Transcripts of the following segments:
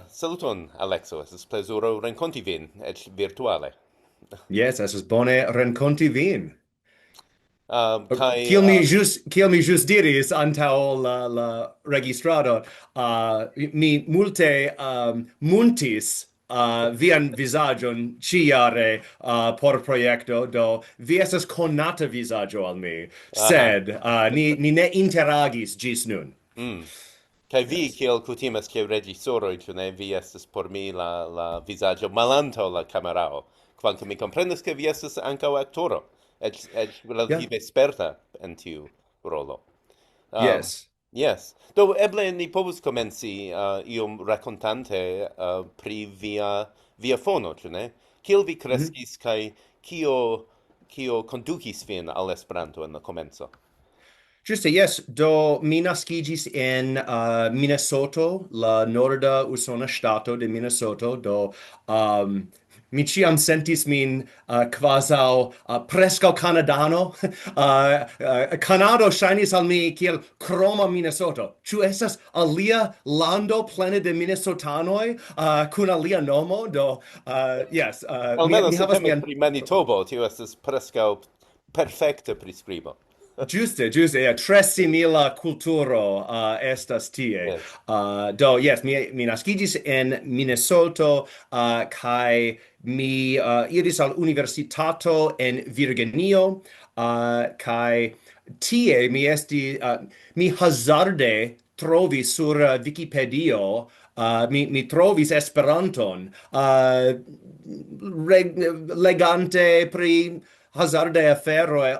Saluton, Alekso. Estas plezuro renkonti vin, eĉ virtuale. Yes, estas bone renkonti vin. Kaj Kiel mi ĵus diris antaŭ la registrado, mi multe muntis vian vizaĝon ĉiare por projekto, do vi estas konata vizaĝo al mi, aha, sed ni ne interagis ĝis nun. mm. Kaj vi, Yes. kiel kutimas kiel reĝisoroj, ĉu ne, vi estas por mi la vizaĝo malantaŭ la kamerao, kvankam mi komprenas, ke vi estas ankaŭ aktoro, eĉ Yeah. relative sperta en tiu rolo. Um, Yes. yes. Eble ni povus komenci iom rakontante pri via fono, ĉu ne? Kiel vi Mhm. kreskis kaj kio kondukis vin al Esperanto en la komenco? Giuste, yes. Do mi naskiĝis en Minnesoto, la norda usona ŝtato de Minnesoto. Do mi ĉiam sentis min kvazaŭ preskaŭ kanadano. Kanado ŝajnis al mi kiel kroma Minnesoto. Ĉu estas alia lando plene de minnesotanoj kun alia nomo? Do yes, Almenaŭ mi se havas temas mian. pri Manitobo, tio estas preskaŭ perfekta priskribo. Giuste, yeah, tre simila kulturo estas tie. Yes. Yes, mi naskiĝis en Minnesoto, kaj mi iris al universitato en Virginio, kaj tie mi hazarde trovis sur Wikipedio. Mi trovis Esperanton legante pri hazarde aferoj.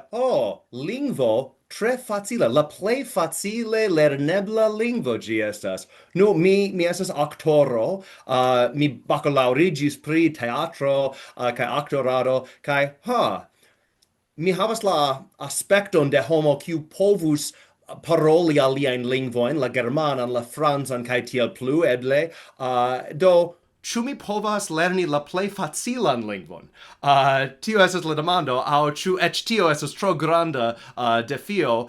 Lingvo tre facile, la plej facile lernebla lingvo ĝi estas. Nu, mi estas aktoro, mi bakalaŭriĝis pri teatro kaj aktorado, kaj mi havas la aspekton de homo kiu povus paroli aliajn lingvojn, la germanan, la francan kaj tiel plu, eble. Do ĉu mi povas lerni la plej facilan lingvon? Tio estas la demando, aŭ ĉu eĉ tio estas tro granda defio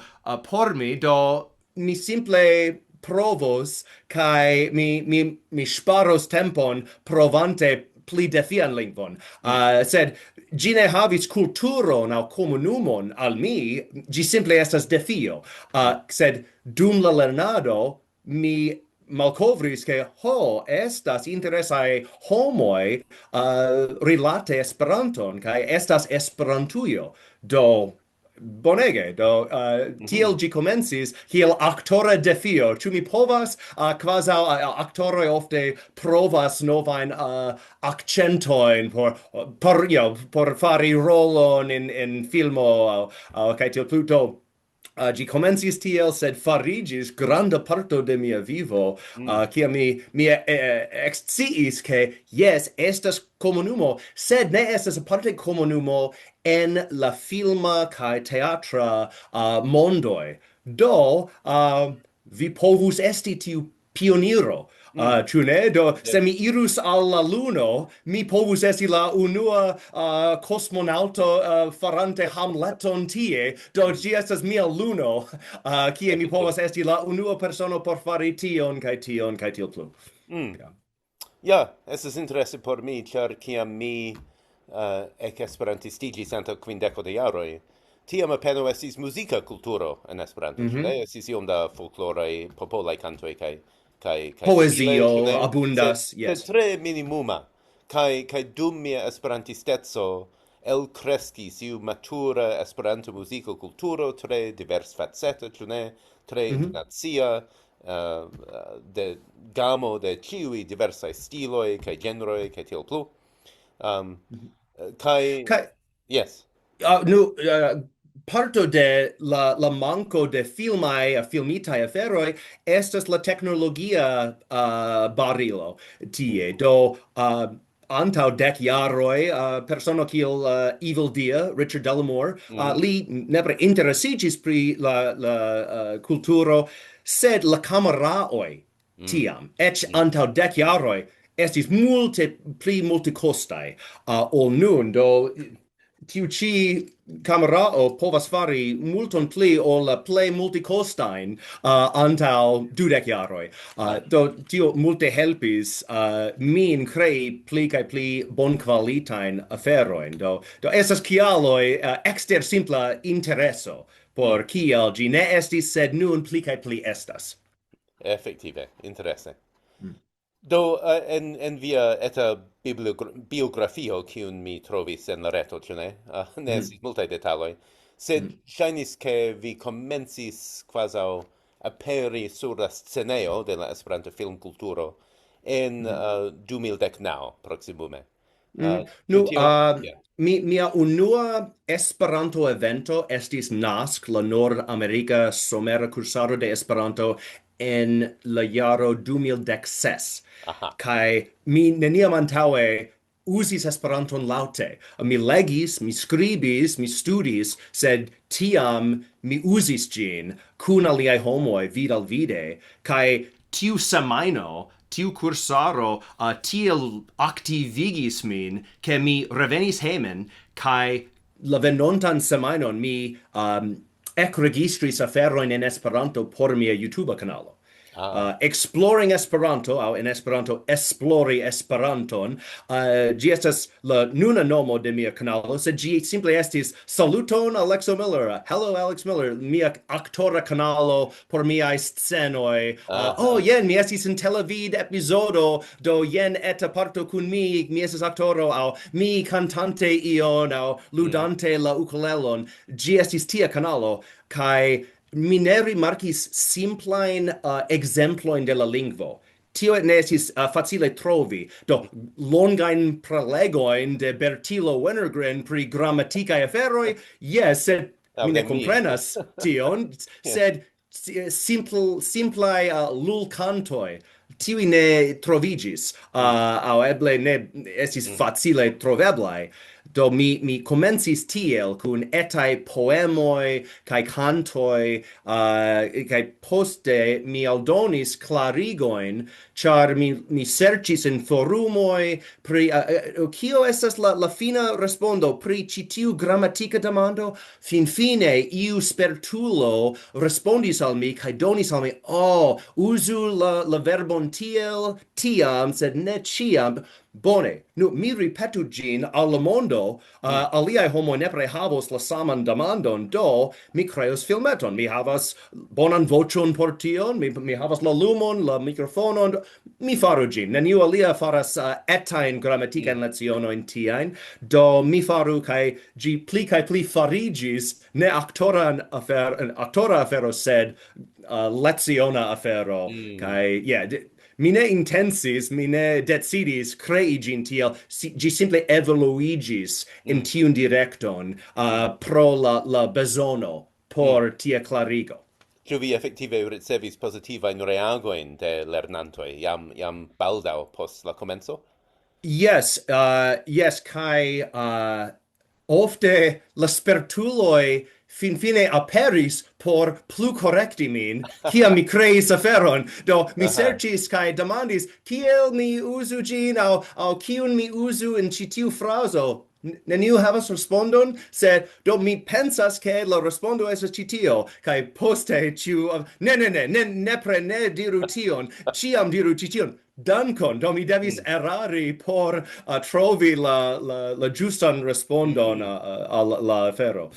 por mi, do mi simple provos kaj mi ŝparos tempon provante pli defian lingvon. Sed ĝi ne havis kulturon aŭ komunumon al mi, ĝi simple estas defio. Sed dum la lernado mi malkovris ke estas interesaj homoj rilate Esperanton kaj estas Esperantujo. Do bonege, tiel ĝi komencis kiel aktora defio. Ĉu mi povas, kvazaŭ aktoroj ofte provas novajn akĉentojn por fari rolon en filmo kaj tiel plu. Ĝi komencis tiel, sed fariĝis granda parto de mia vivo, kiam mi eksciis ke jes, estas komunumo, sed ne estas aparte komunumo en la filma kaj teatra mondoj. Do, vi povus esti tiu pioniro. Ĉu ne? Do, se mi irus al la luno, mi povus esti la unua kosmonauto farante Hamleton tie. Do, ĝi estas mia luno, kie mi povas esti la unua persono por fari tion kaj tion kaj tiel plu. Ja. Ja, estas interese por mi, ĉar kiam mi ekesperantistiĝis antaŭ kvindeko de jaroj, tiam apenaŭ estis muzika kulturo en Esperanto, ĉu ne? Estis iom da folkloraj popolaj kantoj kaj Poezio stiloj, ĉu ne? abundas, Sed yes. tre minimuma. Kaj dum mia esperantisteco elkreskis iu matura Esperanto muziko kulturo tre diversfaceta, ĉu ne? Tre internacia, de gamo de ĉiuj diversaj stiloj kaj genroj kaj tiel plu. Um, kaj Kaj yes. nu parto de la manco de filmitaj aferoj estas la teknologia barilo tie. Do antaŭ 10 jaroj persono kiel Evil Dia, Richard Delamore, li nepre interesiĝis pri la kulturo, sed la kameraoj tiam, eĉ antaŭ 10 jaroj, estis multe pli multekostaj ol nun. Do tiu ci camerao povas fari multon pli ol play multicostain antau 20 jaroj. Do tio multe helpis min crei pli kaj pli bonkvalitajn aferojn. Do estas kialoj ekster simpla intereso por kial ĝi ne estis, sed nun pli kaj pli estas. Effektive, interesse. Do en via eta biografio kiun mi trovis en la reto, ĉu ne? Ne estis multaj detaloj, sed ŝajnis ke vi komencis kvazaŭ aperi sur la sceneo de la Esperanto filmkulturo en 2019 proksimume. Nu, Yeah. mia unua Esperanto evento estis NASC, la Nord-America Somera Cursaro de Esperanto, en la jaro 2016. Aha. Kai mi neniam antaŭe uzis Esperanton laŭte. Mi legis, mi skribis, mi studis, sed tiam mi uzis ĝin kun aliaj homoj vid al vide, kaj tiu semajno tiu cursaro tiel aktivigis min, ke mi revenis hejmen, kaj la venontan semajnon mi ekregistris aferojn en Esperanto por mia YouTube kanalo. Exploring Esperanto, au en Esperanto esplori Esperanton, gi estas la nuna nomo de mia kanalo, sed gi simple estis saluton Alekso Miller, hello Alex Miller, mia aktora kanalo por miaj scenoj. Jen, mi estis en televid epizodo, do jen eta parto kun mi estas aktoro, au mi cantante ion, au ludante la ukulelon. Gi estis tia kanalo, kai mi ne rimarkis simplain exemploin de la lingvo. Tio ne estis facile trovi. Do, longain prelegoin de Bertilo Wennergren pri grammaticae aferoi, yes, sed mi ne comprenas tion, sed simplai lulcantoi, tiui ne trovigis, au eble ne estis facile troveblai. Do mi comencis tiel kun etai poemoi kai cantoi kai poste mi aldonis clarigoin char mi sercis in forumoi pri kio estas la fina respondo pri citiu grammatica demando fine iu spertulo respondis al mi kai donis al mi uzu la verbon tiam sed ne ciam. Bone, nu mi ripetu gin al la mondo, aliai homo nepre havos la saman demandon, do mi creos filmeton, mi havas bonan vocion por tion, mi havas la lumon, la microfonon, mi faru gin. Neniu alia faras etain grammaticaen lecionoin tiain, do mi faru kai gi pli farigis ne actora afero, sed leciona afero, kai, mi ne intensis, mi ne decidis crei gin tiel, gi simple evoluigis in tiun directon pro la bezono por tia clarigo. Ĉu vi efektive ricevis pozitivain reagojn de lernantoj jam baldaŭ post la komenco? Yes, kai ofte la spertuloi fine aperis por plu correcti min, kiam mi creis aferon. Do, mi sercis kai demandis, kiel mi uzu gin, au kiun mi uzu in citiu fraso. Neniu havas respondon, sed do mi pensas ke la respondo estas citio, kai poste nepre ne diru tion, ciam diru cition. Dankon, do mi devis erari por trovi la justan respondon al la afero.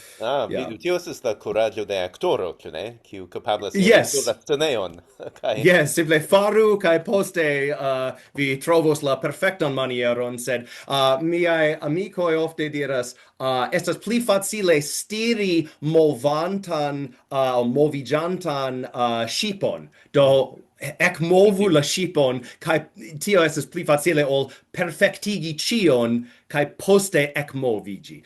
Vidu, tio estas la kuraĝo de aktoro, ĉu ne? Kiu kapablas Yes. la sceneon. Yes, simple faru kaj poste vi trovos la perfektan manieron, sed miaj amikoj ofte diras estas pli facile stiri movantan moviĝantan ŝipon. Do ekmovu la ŝipon kaj tio estas pli facile ol perfektigi ĉion kaj poste ekmoviĝi.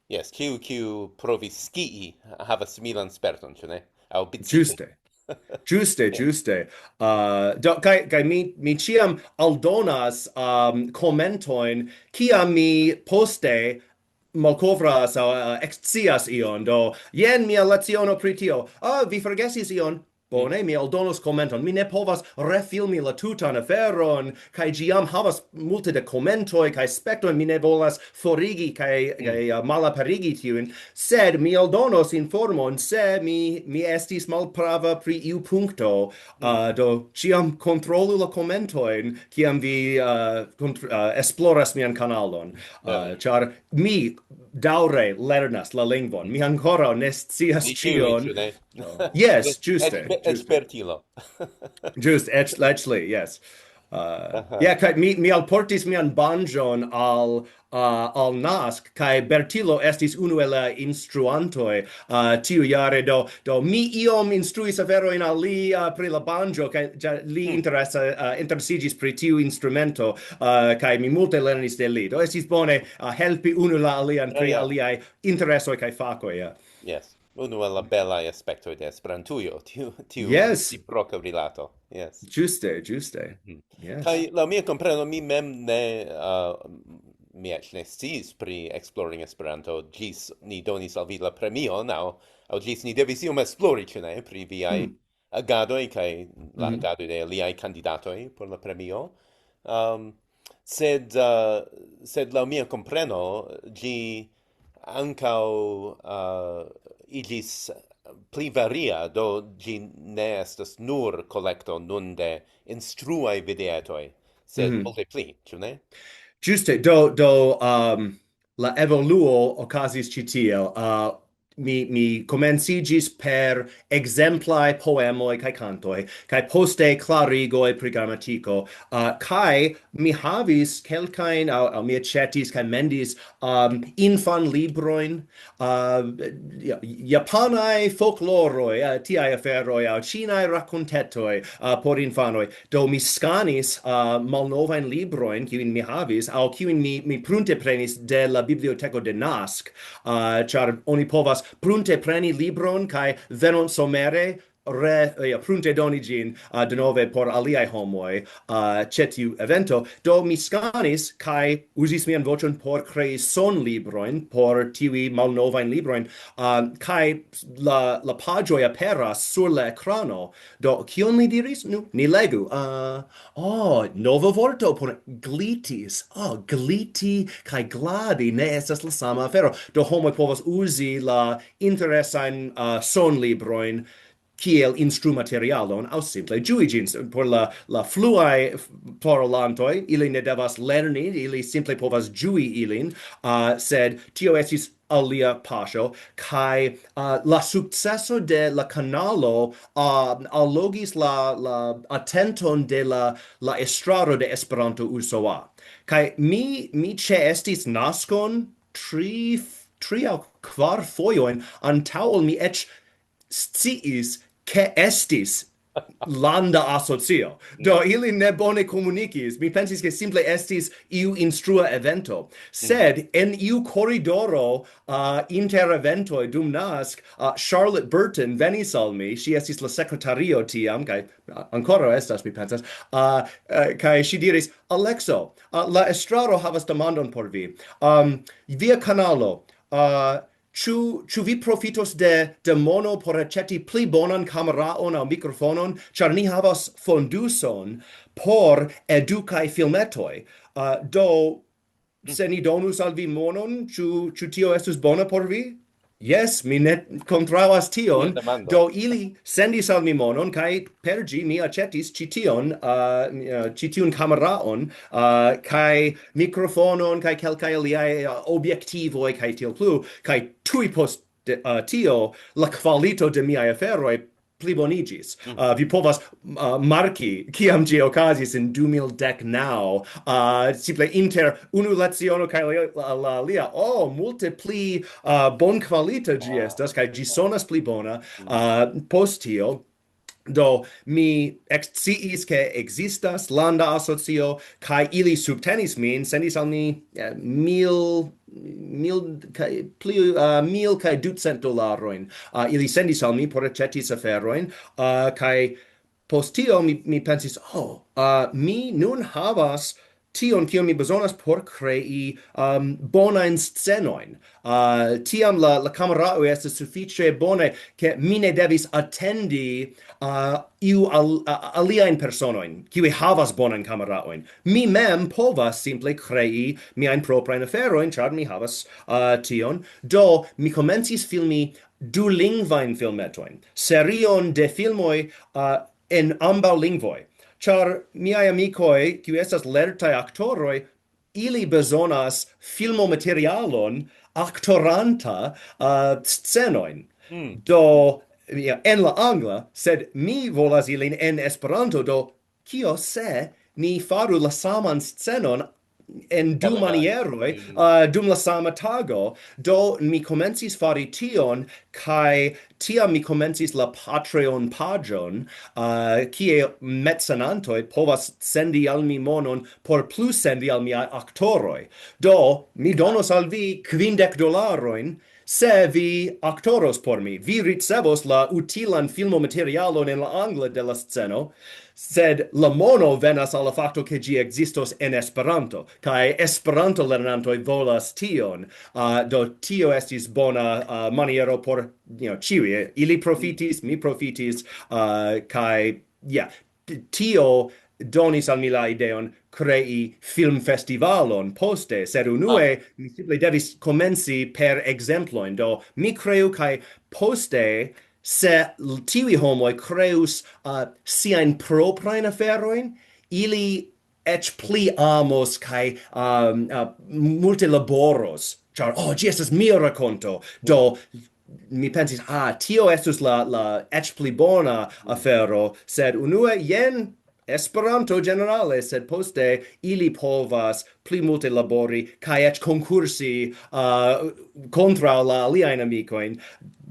Yes, kiu provis skii havas similan sperton, ĉu ne? Aŭ bicikli. Giuste. Do kai mi ciam aldonas commentoin kiam mi poste malkovras ekscias ion. Do jen mia leciono pri tio. Vi forgesis ion. Bone, mi aldonos commenton. Mi ne povas refilmi la tutan aferon, kai giam havas multe de commentoi, kai spectoi, mi ne volas forigi, kai malaperigi tiun, sed mi aldonos informon, se mi estis malprava pri iu puncto, do ciam controlu la commentoin, ciam vi esploras mian kanalon, char mi daure lernas la lingvon, mi ancora ne scias Ni tiuj, cion. ĉu ne? Yes, giuste. Espertilo. Just, actually, yes. Yeah, kai mi alportis mian banjon al nask, kai Bertilo estis unu el la instruantoi tiu jare, do mi iom instruis aferoin al li pri la banjo, kai li interesigis pri tiu instrumento, kai mi multe lernis de li. Do estis bone helpi unu la alian pri aliai interesoi kai fakoi, yeah. Yes. Unu el la belaj aspektoj de Esperantujo, tiu Yes. reciproka rilato. Yes. Giuste. Yes. Kaj la mia kompreno mi mem ne mi eĉ ne sciis pri Exploring Esperanto ĝis ni donis al vi la premion aŭ ĝis ni devis iom esplori, ĉu ne, pri viaj agadoj kaj la agadoj de liaj kandidatoj por la premio. Sed la mia kompreno ĝi ankaŭ igis pli varia, do ĝi ne estas nur kolekto nun de instruaj videetoj, sed multe pli, ĉu ne? Giuste, la evoluo okazis ĉi tiel. Mi comencigis per exemplae poemoi kai cantoi, kai poste clarigoi pri grammatiko, kai mi havis kelkain, au mi accetis kai mendis infan libroin, japanai folkloroi, tiai aferoi, au cinai racontetoi por infanoi. Do mi scanis malnovain libroin, kiuin mi havis, au kiuin mi prunte prenis de la biblioteco de Nask, char oni povas prunte preni libron kai venon somere prunte doni gin de nove por aliai homoi cetiu evento. Do mi scanis kai usis mian vocon por crei son libroin, por tivi malnovain libroin, kai la pagioi aperas sur la ecrano. Do, kion li diris? Nu, ni legu. Nova vorto por glitis. Gliti kai gladi ne estas la sama afero. Do, homoi povas usi la interesain son libroin kiel instrumaterialon au simple giuigins por la fluae parolantoi, ili ne devas lerni, ili simple povas giui ilin, sed tio estis alia pasio, kai la successo de la canalo allogis la attenton de la estraro de Esperanto usoa. Kai mi estis naskon tri au kvar foioin antaŭ mi ec sciis che estis landa asocio. Do ili ne bone komunikis. Mi pensis che simple estis iu instrua evento. Sed en iu corridoro inter eventoi dum Nask, Charlotte Burton venis al mi. Si estis la secretario tiam, kai ancora estas, mi pensas, kai si diris, Alekso, la estraro havas demandon por vi. Via canalo, Ĉu vi profitos de mono por aceti pli bonan kameraon aŭ mikrofonon, ĉar ni havas fonduson por edukaj filmetoj. Do, se ni donus al vi monon, ĉu tio estus bona por vi? Yes, mi ne kontraŭas tion. Do ili sendis al mi monon, kaj per ĝi mi aĉetis ĉi tiun kameraon, kaj mikrofonon, kaj kelkaj aliaj objektivoj, kaj tiel plu, kaj tuj post tio la kvalito de miaj aferoj plibonigis. Vi povas marki kiam ĝi okazis in 2019, simple inter unu leciono kaj la alia, multe pli bon kvalita ĝi estas, kaj ĝi sonas pli bona post tio. Do, mi eksciis ke ekzistas landa asocio, kaj ili subtenis min, sendis al mi $1,000 kaj $200. Ili sendis al mi por aĉetis aferojn, kaj post tio mi pensis, mi nun havas tion kion mi bezonas por crei bonain scenoin. Tiam la camerao estas suffice bone che mi ne devis attendi aliajn personoin, kiuj havas bonan kameraojn. Mi mem povas simple crei miajn proprajn aferojn, ĉar mi havas tion. Do, mi komencis filmi dulingvajn filmetojn, serion de filmoj en ambaŭ lingvoj. Ĉar miaj amikoj, kiuj estas lertaj aktoroj, ili bezonas filmomaterialon aktoranta scenojn. Do, en la angla, sed mi volas ilin en Esperanto, do kio se ni faru la saman scenon en du manieroj dum la sama tago, do mi komencis fari tion, kaj tiam mi komencis la Patreon paĝon, kie mecenantoj povas sendi al mi monon por plu sendi al miaj aktoroj. Do, mi donos al vi $50 se vi aktoros por mi. Vi ricevos la utilan filmomaterialon en la angla de la sceno, sed la mono venas al la facto che gi existos en Esperanto, kai Esperanto lernantoj volas tion. Do tio estis bona maniero por ĉiuj. Ili profitis, mi profitis, kai tio donis al mi la ideon crei filmfestivalon poste, sed unue mi simple devis komenci per ekzemplojn. Do mi creu kaj poste se tiuj homoj creus siajn proprajn aferojn, ili eĉ pli amos kaj multe laboros, ĉar ĝi estas mia rakonto. Do mi pensis, tio estus la eĉ pli bona afero, sed unue jen Esperanto generale, sed poste ili povas pli multe labori kaj eĉ konkursi kontraŭ la aliajn amikojn.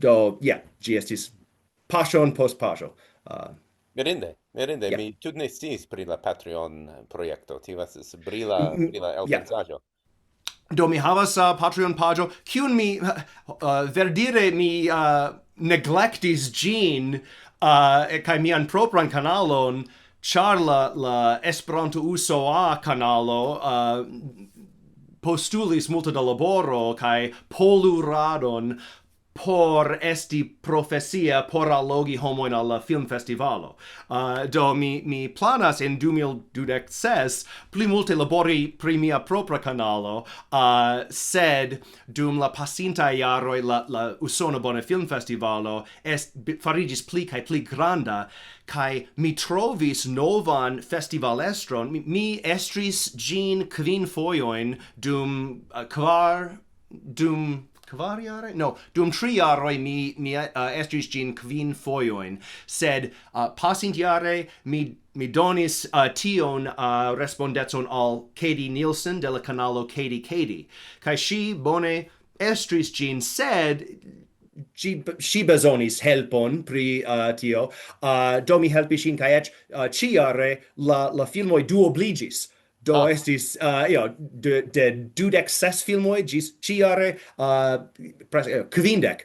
Do, ĝi estis paŝon post paŝo. Mirinde. Mi tute ne sciis pri la Patreon projekto. Tio estas brila elpensaĵo. Do mi havas Patreon paĝo, kiun mi verdire mi neglektis ĝin kaj mian propran kanalon, ĉar la Esperanto-usoa kanalo postulis multe da laboro kaj poluradon por esti profesia por allogi homojn al la filmfestivalo. Do mi planas en 2026 pli multe labori pri mia propra kanalo, sed dum la pasintaj jaroj la usona bona filmfestivalo fariĝis pli kaj pli granda, kaj mi trovis novan festivalestron. Mi estris ĝin 5 fojojn dum 3 jaroj mi estris ĝin 5 fojojn, sed pasintjare mi donis tion respondecon al Katie Nielsen de la kanalo Katie, kaj ŝi bone estris ĝin, sed ŝi bezonis helpon pri tio. Do mi helpis ŝin, kaj eĉ ĉiare la filmoj duobliĝis. Do estis de 26 filmoj ĝis ĉiare 50.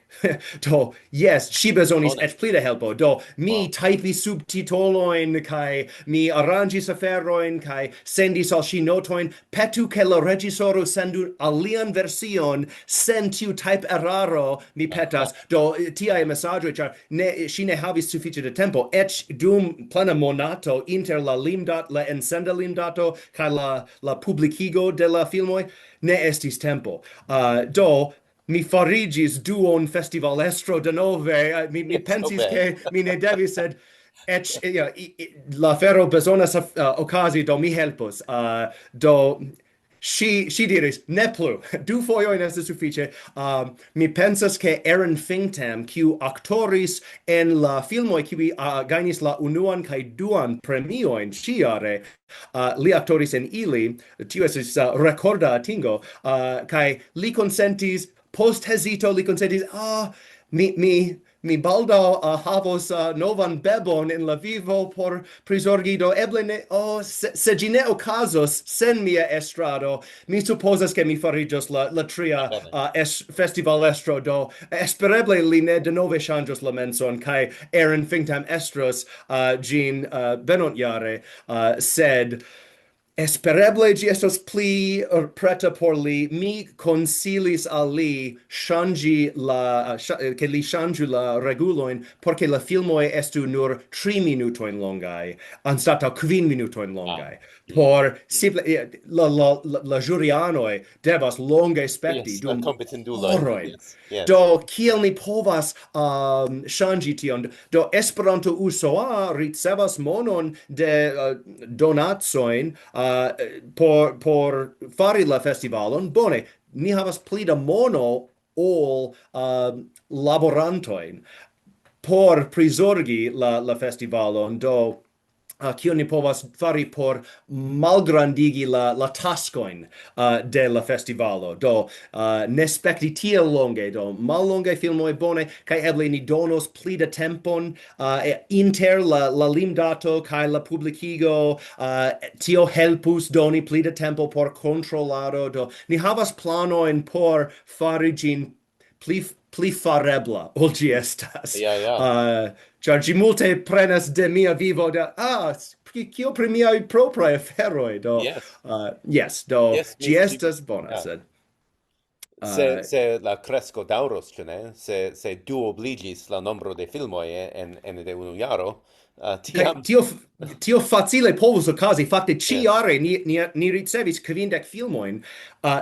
Do ŝi bezonis eĉ pli da helpo. Do mi tajpis subtitolojn kaj mi aranĝis aferojn kaj sendis al ŝi notojn. Petu ke la reĝisoro sendu alian version sen tiu tajperaro, mi petas. Do tiaj mesaĝoj, ĉar ŝi ne havis sufiĉe da tempo, eĉ dum plena monato inter la ensenda limdato kaj la publikigo de la filmoj ne estis tempo. Do mi fariĝis duon festivalestro denove. Mi pensis ke mi ne devis, sed eĉ la afero bezonas okazi, do mi helpos. Do Ŝi diris, ne plu, 2 fojojn estas sufiĉe. Mi pensas ke Aaron Fintam, kiu aktoris en la filmoj kiuj gajnis la unuan kaj duan premiojn ĉiare, li aktoris en ili. Tio estis rekorda atingo, kaj li konsentis, post hezito li konsentis, mi baldaŭ havos novan bebon en la vivo por prizorgi, do eble ne, se ĝi ne okazos sen mia estrado, mi supozas ke mi fariĝos la tria festivalestro, do espereble li ne denove ŝanĝos la menson, kaj Aaron Fintam estros ĝin venontjare, sed Espereble ĝi estos pli preta por li. Mi konsilis al li ke li ŝanĝu la regulojn por ke la filmoj estu nur 3 minutojn longaj anstataŭ 5 minutojn longaj. Por simple la ĵurianoj devas longe spekti Yes, dum kompetinduloj. horojn. Yes, yes. Do, kiel ni povas ŝanĝi tion? Do, Esperanto-usoa ricevas monon de donacojn por fari la festivalon. Bone, ni havas pli da mono ol laborantojn por prizorgi la festivalon. Do, kion ni povas fari por malgrandigi la taskojn de la festivalo. Do, ne spekti tiel longe, do mallongaj filmoj bone, kaj eble ni donos pli da tempon inter la limdato kaj la publikigo, tio helpus doni pli da tempo por kontrolado. Do, ni havas planojn por fari ĝin pli farebla ol ĝi estas. Ĉar ĝi multe prenas de mia vivo kio pri miaj propraj aferoj. Do, yes, do ĝi estas bona, sed se la kresko daŭros, ĉu ne? Se duobliĝis la nombro de filmoj en de unu jaro, tiam tio facile povus okazi. Fakte ĉiare ni ricevis 50 filmojn,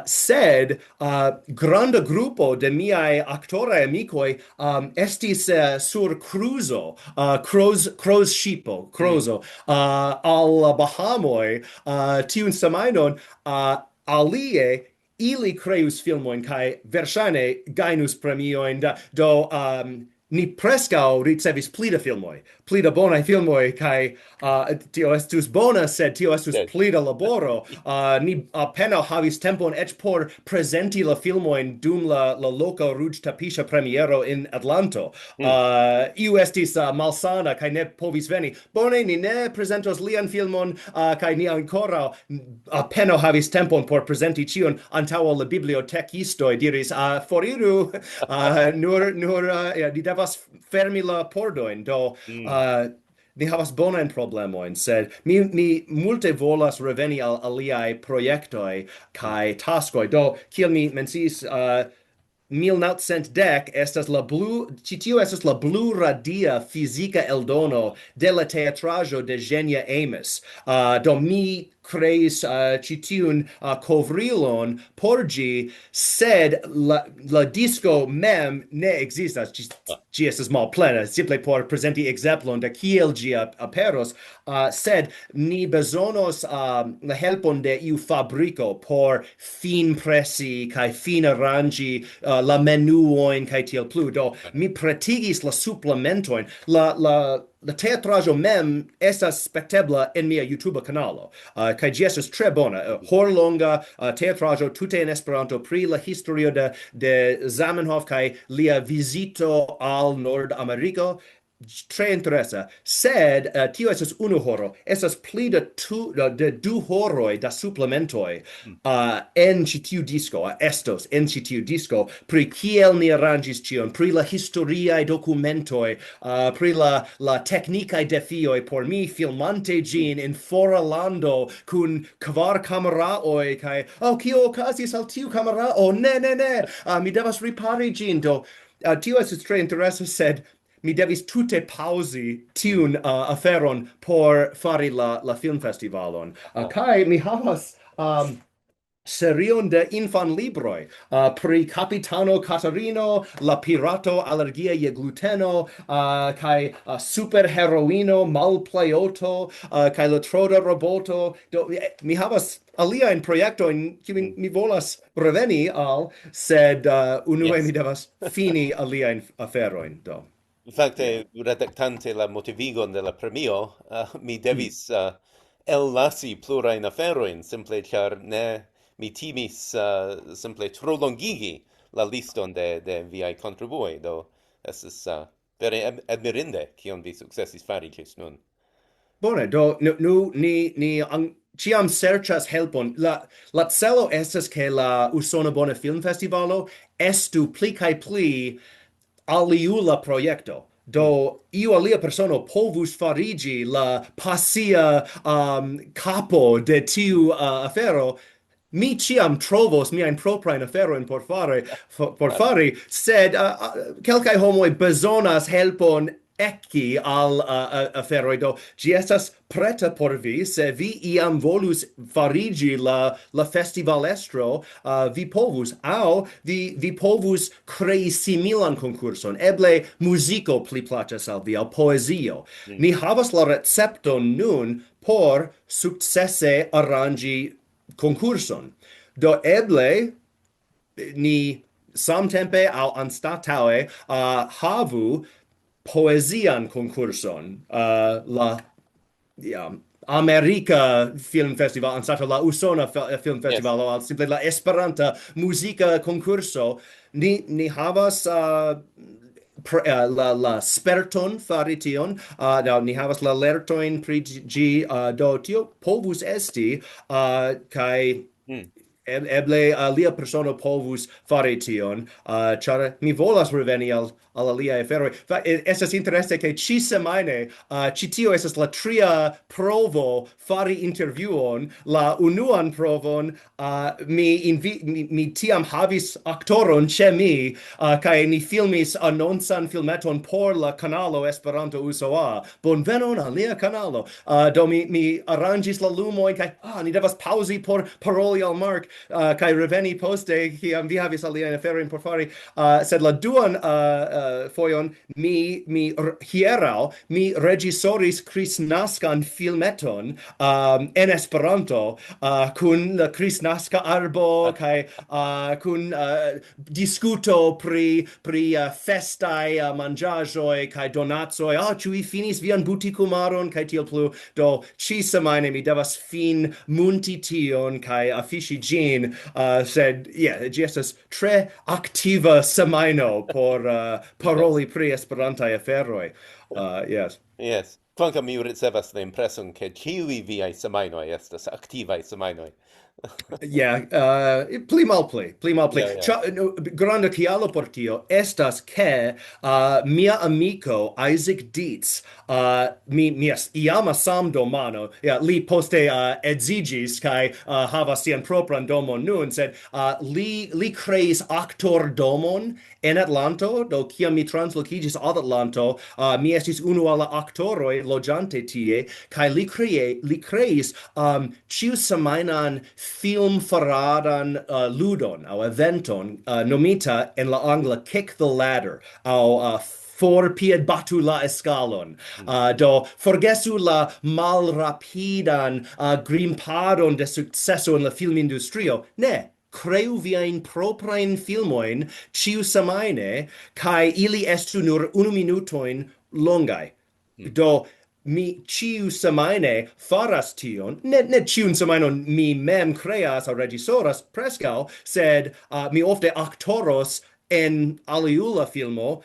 sed granda grupo de miaj aktoraj amikoj estis sur cruzo, cruzo al Bahamoj tiun semajnon. Alie ili creus filmojn kaj verŝajne gajnus premiojn. Do ni preskaŭ ricevis pli da filmoj, pli da bonaj filmoj, kaj tio estus bona, sed tio estus pli da laboro. Ni apenaŭ havis tempon eĉ por prezenti la filmojn dum la loka ruĝtapiŝa premiero in Atlanto. Iu estis malsana kaj ne povis veni. Bone, ni ne prezentos lian filmon, kaj ni ankoraŭ apenaŭ havis tempon por prezenti ĉion antaŭ la bibliotekistoj diris, foriru, nur ni devas fermi la pordojn. Do, ni havas bonajn problemojn, sed mi multe volas reveni al aliaj projektoj kaj taskoj. Do, kiel mi menciis, 1910 estas tio estas la blu radia fizika eldono de la teatraĵo de Genia Amos. Do mi creis ĉi tiun kovrilon por ĝi, sed la disko mem ne ekzistas. Ĝi estas malplena, simple por prezenti ekzemplon de kiel ĝi aperos, sed ni bezonos la helpon de iu fabriko por finpresi kaj finaranĝi la menuojn kaj tiel plu. Do, mi pretigis la suplementojn. La teatraĵo mem estas spektebla en mia YouTube kanalo, kaj ĝi estas tre bona. Horlonga teatraĵo tute en Esperanto pri la historio de Zamenhof kaj lia vizito al Nordameriko. Tre interesa, sed tio estas 1 horo. Estas pli de 2 horoj da suplementoj en ĉi tiu disko, estos en ĉi tiu disko, pri kiel ni aranĝis ĉion, pri la historiaj dokumentoj, pri la teknikaj defioj por mi filmante ĝin en fora lando kun 4 kameraoj kaj kio okazis al tiu kamerao? Ne, mi devas ripari ĝin. Do, tio estas tre interesa, sed mi devis tute pauzi tiun aferon por fari la filmfestivalon. Kaj mi havas serion de infanlibroj pri Kapitano Katarino, la pirato alergia je gluteno, kaj superheroino malpleoto, kaj la troda roboto. Do, mi havas aliajn projektojn kiujn mi volas reveni al, sed unue mi devas fini aliajn aferojn. Do. Fakte, redaktante la motivigon de la premio, mi devis ellasi plurajn aferojn, simple ĉar mi timis simple tro longigi la liston de viaj kontribuoj. Do, estas vere admirinde kion vi sukcesis fari ĝis nun. Bone, do ni ĉiam serĉas helpon. La celo estas ke la Usona Bona Filmfestivalo estu pli kaj pli aliula projekto. Do iu alia persono povus farigi la pasia capo de tiu afero, mi ciam trovos miain proprain aferoin por fari, sed kelkai homoi bezonas helpon ecci al aferoi, do gi estas preta por vi, se vi iam volus farigi la festival estro, vi povus, au vi povus crei similan concurson, eble musico pli placas al vi, au poesio. Ni havas la recepton nun por successe arrangi concurson. Do eble ni samtempe au anstataue havu poesian concurson, America Film Festival anstataŭ la Usona Film Festivalo, al simple la Esperanta muzika concurso. Ni havas la sperton fari tion, ni havas la lertojn pri ĝi, do tio povus esti, kaj eble alia persono povus fari tion, ĉar mi volas reveni al aliaj aferoj. Estas interese ke ĉi semajne ĉi tio estas la tria provo fari intervjuon. La unuan provon mi tiam havis aktoron ĉe mi, kaj ni filmis anoncan filmeton por la kanalo Esperanto USOA. Bonvenon al nia kanalo. Do mi aranĝis la lumojn kaj ni devas paŭzi por paroli al Mark, kaj reveni poste kiam vi havis aliajn aferojn por fari. Sed la duan fojon hieraŭ mi reĝisoris kristnaskan filmeton en Esperanto, kun la kristnaska arbo kaj kun diskuto pri festaj manĝaĵoj kaj donacoj. Ĉu vi finis vian butikumaron kaj tiel plu? Do ĉi semajne mi devas munti tion kaj afiŝi ĝin, sed ĝi estas tre aktiva semajno por paroli pri esperantaj aferoj. Yes. Yes. Kvankam mi ricevas la impreson ke ĉiuj viaj semajnoj estas aktivaj semajnoj. Pli malpli. Granda kialo por tio estas ke mia amiko Isaac Dietz, mi iama samdomano, li poste edziĝis kaj havas sian propran domon nun, sed li kreis aktordomon en Atlanto, do kiam mi translokiĝis al Atlanto, mi estis unu el la aktoroj loĝante tie, kaj li kreis ĉiusemajnan film-faradan ludon aŭ eventon nomita en la angla Kick the Ladder aŭ forpiedbatu la eskalon. Do forgesu la malrapidan grimpadon de sukceso en la filmindustrio. Ne, creu viajn proprajn filmojn ĉiusemajne, kaj ili estu nur 1 minutojn longaj. Do mi ĉiusemajne faras tion, ne ĉiun semajnon mi mem kreas aŭ reĝisoras preskaŭ, sed mi ofte aktoros en aliula filmo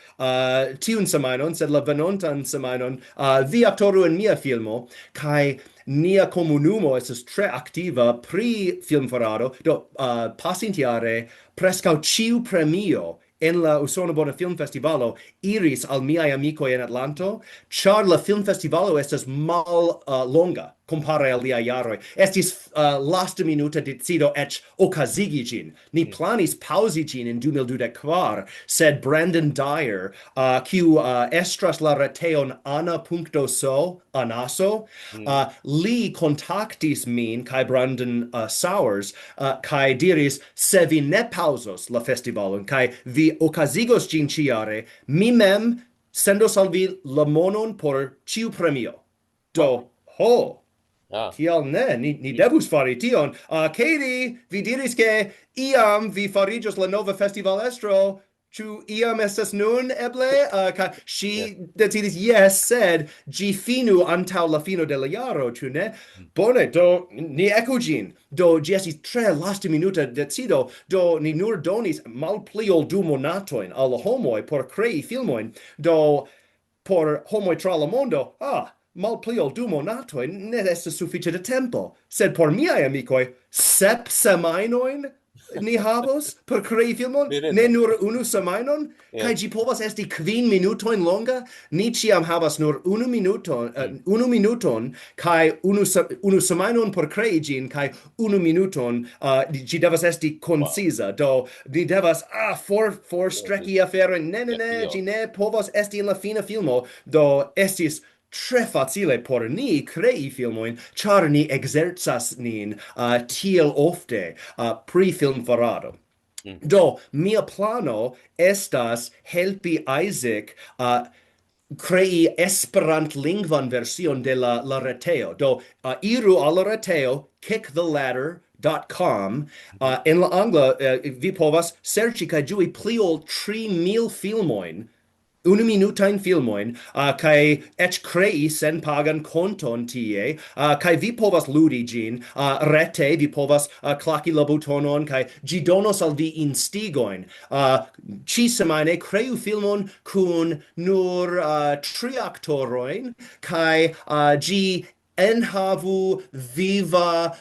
tiun semajnon, sed la venontan semajnon vi aktoru en mia filmo, kaj nia komunumo estas tre aktiva pri filmfarado. Do pasintjare preskaŭ ĉiu premio en la Usona Bona Film Festivalo iris al miaj amikoj en Atlanto, ĉar la filmfestivalo estas longa compare al liaj jaroj. Estis lasta minuta decido eĉ okazigi ĝin. Ni planis paŭzi ĝin en 2024, sed Brandon Dyer, kiu estras la retejon ana.so, li kontaktis min kaj Brandon Sowers, kaj diris, se vi ne paŭzos la festivalon kaj vi okazigos ĝin ĉiujare, mi mem sendos al vi la monon por ĉiu premio. Do, kial ne? Ni devus fari tion. Katie, vi diris ke iam vi fariĝos la nova festivalestro. Ĉu iam estas nun eble? Ŝi decidis yes, sed ĝi finu antaŭ la fino de la jaro, ĉu ne? Bone, do ni eku ĝin. Do ĝi estis tre lastminuta decido, do ni nur donis malpli ol 2 monatojn al la homoj por krei filmojn. Do por homoj tra la mondo, malpli ol 2 monatojn ne estas sufiĉe da tempo. Sed por miaj amikoj, 7 semajnojn? ni havos por crei filmon, ne Mirinde. nur unu semajnon, kaj Yes. ĝi povas esti 5 minutojn longa. Ni ĉiam havas nur unu minuton kaj unu semajnon por krei ĝin kaj 1 minuton ĝi devas esti Wow. konciza. Do ni devas forstreki aferojn. Ne, Dio. ĝi ne povas esti en la fina filmo. Do estis tre facile por ni crei filmoin, char ni exercas nin tiel ofte pri film farado. Do, mia plano estas helpi Isaac crei esperant lingvan version de la reteo. Do, iru al la reteo, kicktheladder.com. En la angla, vi povas serci ca giui pli ol 3,000 filmoin 1 minutain filmoin, kai ech crei sen pagan konton tie, kai vi povas ludi gin, rete vi povas claki la butonon, kai gi donos al vi instigoin. Ci semane creu filmon kun nur 3 aktoroin, kai gi enhavu viva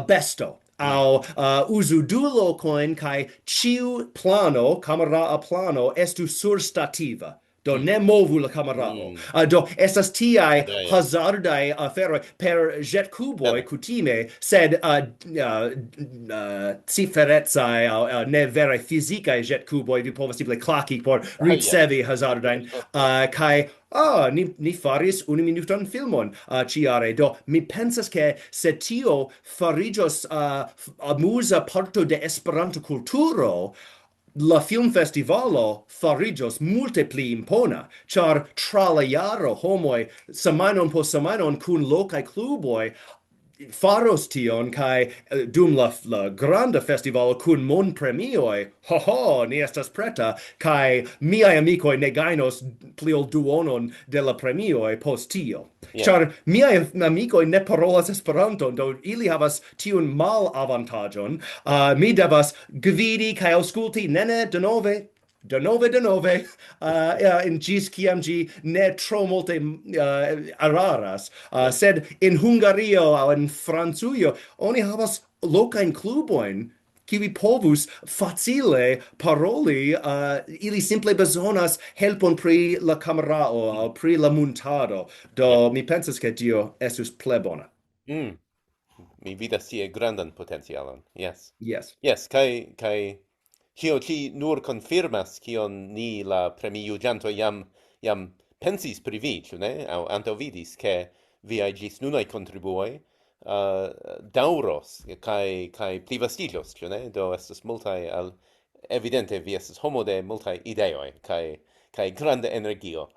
besto. Au uzu du lokojn kaj ĉiu plano, kamera plano, estu surstativa. Do ne movu la kamerao. Do estas tiaj hazardaj aferoj per ĵetkuboj kutime, sed ciferecaj aŭ ne vere fizikaj ĵetkuboj vi povas simple klaki por ricevi hazardajn kaj ni faris 1 minuton filmon ciare. Do mi pensas ke se tio fariĝos amuza parto de Esperanto kulturo, la filmfestivalo fariĝos multe pli impona, ĉar tra la jaro homoj semajnon post semajnon kun lokaj kluboj faros tion kaj dum la granda festivalo kun monpremioj, ni estas preta, kaj miaj amikoj ne gajnos pli ol duonon de la premioj post tio. Ĉar miaj amikoj ne parolas Esperanton, do ili havas tiun malavantaĝon. Mi devas gvidi kaj aŭskulti, ne, denove, in gis ciam gi ne tro multe eraras. Sed in Hungario aŭ en Francujo, oni havas lokajn klubojn, kiuj povus facile paroli, ili simple bezonas helpon pri la kamerao aŭ pri la muntado. Do mi pensas ke tio estus ple bona. Mi vidas tie grandan potencialon. Yes. Yes. Yes, kai kio ci nur confirmas kion ni la premijuĝantoj jam pensis pri vi, ĉu ne? Aŭ antaŭvidis ke viaj ĝis nunaj kontribuoj daŭros kaj plivastiĝos, ĉu ne? Do estas multaj evidente vi estas homo de multaj ideoj kaj granda energio.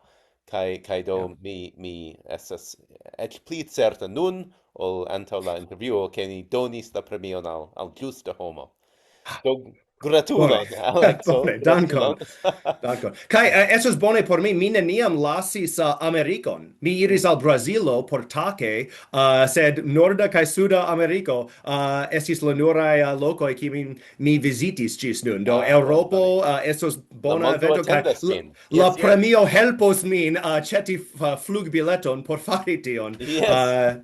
Kaj do mi estas eĉ pli certa nun ol antaŭ la intervjuo ke ni donis la premion al ĝusta homo. Do gratulon, Alekso. Bone, dankon. Kai esos bone por mi neniam lasis Amerikon. Mi iris al Brazilo por take, sed Norda kaj Suda Ameriko estis la nuraj lokoj kiujn mi vizitis ĝis nun. Do Eŭropo estos bona evento kaj la premio helpos min aĉeti flugbileton por fari tion.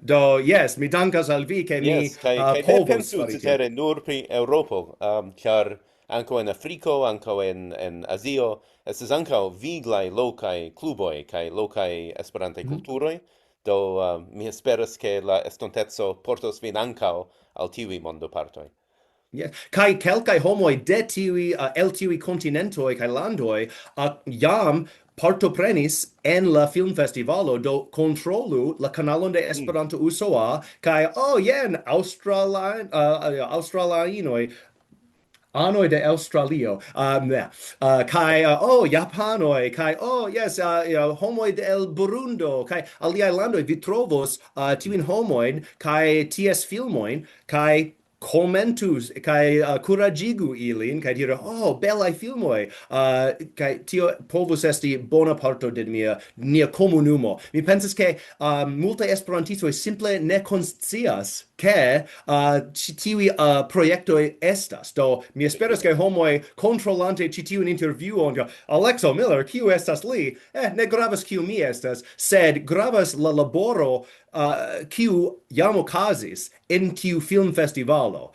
Do yes, mi dankas al vi ke mi povus fari tion. Nur pri Eŭropo, ĉar ankaŭ en Afriko, ankaŭ en Azio, estas ankaŭ viglaj lokaj kluboj kaj lokaj esperantaj kulturoj. Do mi esperas ke la estonteco portos vin ankaŭ al tiuj mondopartoj. Kaj kelkaj homoj de tiuj el tiuj kontinentoj kaj landoj jam partoprenis en la filmfestivalo, do kontrolu la kanalon de Esperanto USOA kaj jen aŭstralianoj anoj de Australio, kai Japanoj, kai yes, homoj de el Burundo, kai aliaj landoj vi trovos tiujn homojn kai ties filmojn, kai komentus kai kuraĝigu ilin kaj diru belaj filmoj kaj tio povus esti bona parto de nia komunumo. Mi pensas ke multaj esperantistoj simple ne konscias ke tiuj projektoj estas. Do mi esperas ke homoj kontrolante ĉi tiun intervjuon Alekso Miller, kiu estas li? Ne gravas kiu mi estas, sed gravas la laboro kiu jam okazis en tiu filmfestivalo.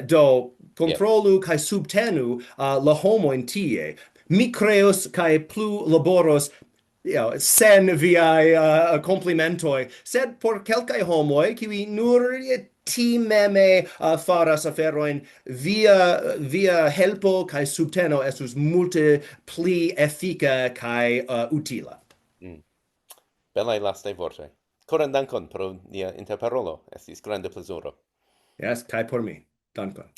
Do controlu kai subtenu la homoin tie. Mi creos kai plu laboros sen viai complimentoi, sed por kelkai homoi, kiwi nur timeme faras aferoin via helpo kai subteno estus multe pli efika kai utila. Belaj lastaj vortoj. Koran dankon pro nia interparolo. Estis granda plezuro. Yes, kai por mi. Dankon.